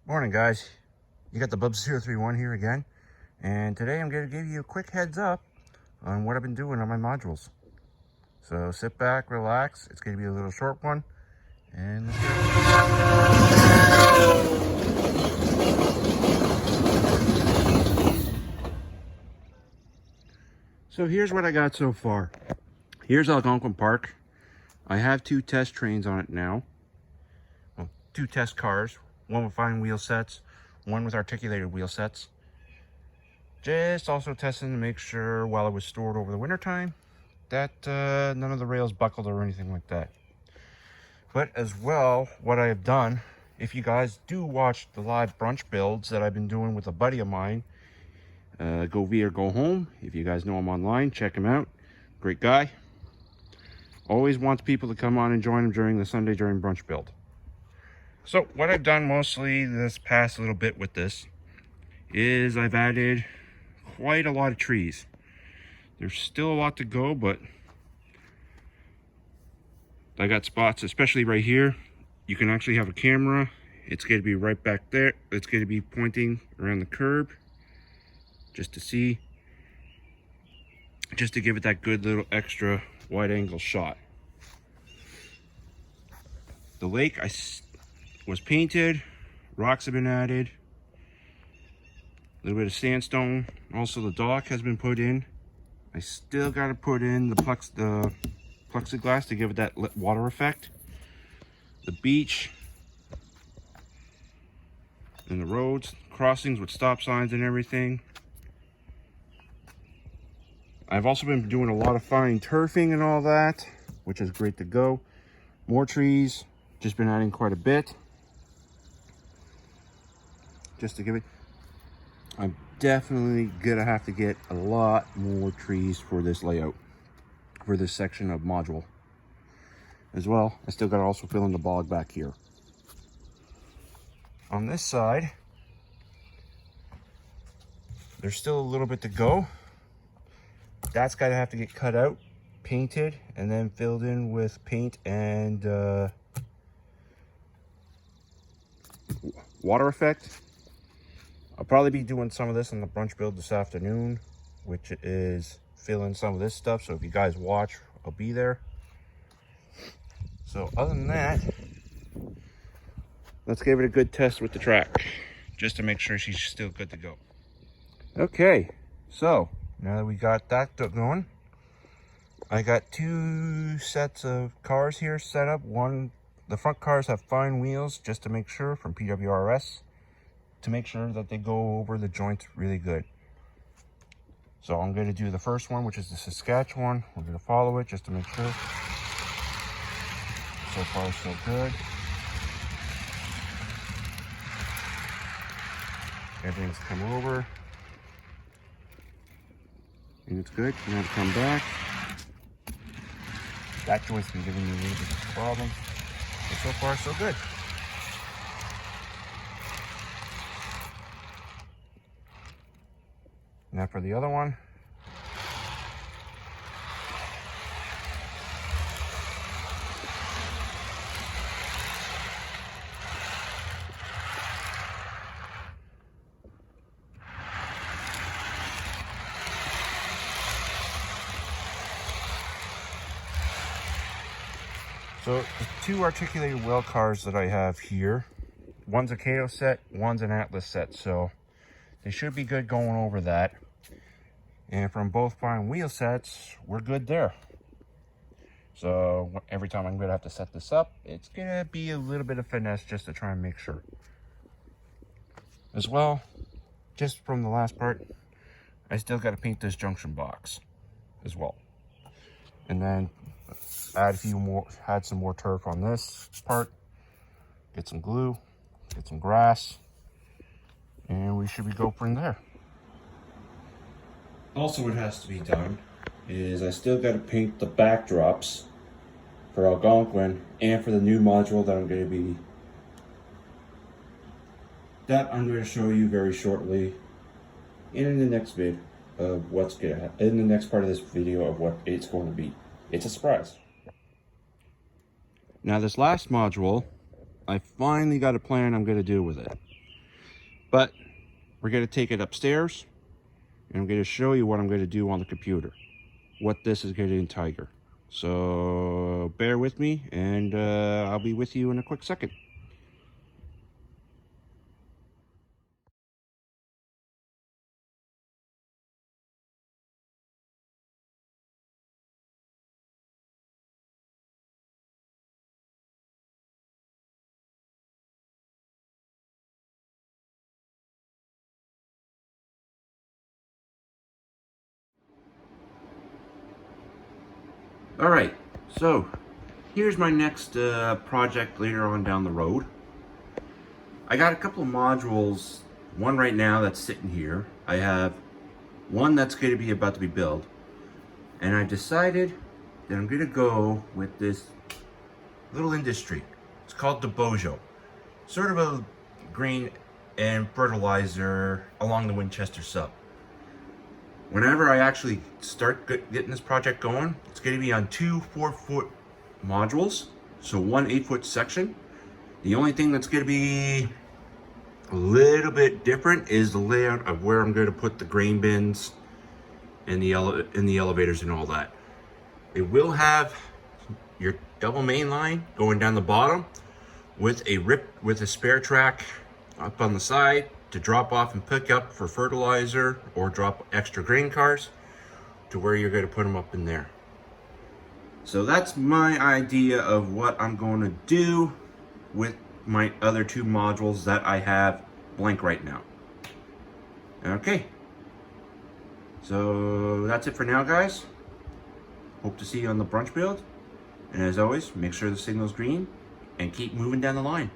Morning guys, you got the Bubs031 here again, and today I'm going to give you a quick heads up on what I've been doing on my modules. So sit back, relax, it's going to be a little short one, and let's go. So here's what I got so far. Here's Algonquin Park. I have 2 test trains on it now. Well, 2 test cars, one with fine wheel sets, one with articulated wheel sets. Just also testing to make sure while it was stored over the winter time that none of the rails buckled or anything like that. But as well, what I have done, if you guys do watch the live brunch builds that I've been doing with a buddy of mine, Go V or Go Home, if you guys know him online, check him out. Great guy. Always wants people to come on and join him during the Sunday during brunch build. So what I've done mostly this past little bit with this is I've added quite a lot of trees. There's still a lot to go, but I got spots, especially right here. You can actually have a camera. It's going to be right back there. It's going to be pointing around the curb just to see, just to give it that good little extra wide angle shot. The lake was painted, rocks have been added, a little bit of sandstone. Also the dock has been put in. I still got to put in the plexiglass to give it that water effect. The beach and the roads, crossings with stop signs and everything. I've also been doing a lot of fine turfing and all that, which is great to go. More trees, just been adding quite a bit. Just to give it, I'm definitely gonna have to get a lot more trees for this layout, for this section of module. As well, I still gotta also fill in the bog back here. On this side, there's still a little bit to go. That's gotta have to get cut out, painted, and then filled in with paint and water effect. I'll probably be doing some of this on the brunch build this afternoon, which is filling some of this stuff. So if you guys watch, I'll be there. So other than that, let's give it a good test with the track, just to make sure she's still good to go. Okay, so now that we got that going, I got 2 sets of cars here set up. The front cars have fine wheels, just to make sure, from PWRS, to make sure that they go over the joints really good. So I'm going to do the first one, which is the Saskatchewan. We're going to follow it just to make sure. So far, so good. Everything's come over. And it's good. Now to come back. That joint's been giving me a little bit of problems. But so far, so good. Now for the other one. So the 2 articulated wheel cars that I have here, one's a Kato set, one's an Atlas set, so they should be good going over that. And from both fine wheel sets, we're good there. So every time I'm going to have to set this up, it's going to be a little bit of finesse just to try and make sure. As well, just from the last part, I still got to paint this junction box as well. And then add some more turf on this part, get some glue, get some grass, and we should be go from there. Also, what has to be done is I still got to paint the backdrops for Algonquin and for the new module that I'm going to show you very shortly in the next vid of what's going to happen, in the next part of this video of what it's going to be. It's a surprise. Now this last module, I finally got a plan I'm going to do with it. But we're going to take it upstairs, and I'm going to show you what I'm going to do on the computer, what this is going to do in Tiger. So bear with me, and I'll be with you in a quick second. All right, so here's my next project later on down the road. I got a couple of modules, one right now that's sitting here. I have one that's going to be about to be built, and I decided that I'm going to go with this little industry. It's called the Bojo, sort of a grain and fertilizer along the Winchester sub. Whenever I actually start getting this project going, it's going to be on two 4-foot modules, so one 8-foot section. The only thing that's going to be a little bit different is the layout of where I'm going to put the grain bins and the elevators and all that. It will have your double main line going down the bottom with a spare track up on the side to drop off and pick up for fertilizer or drop extra grain cars to where you're going to put them up in there. So that's my idea of what I'm going to do with my other two modules that I have blank right now. Okay, so that's it for now, guys. Hope to see you on the brunch build, and as always, make sure the signal's green and keep moving down the line.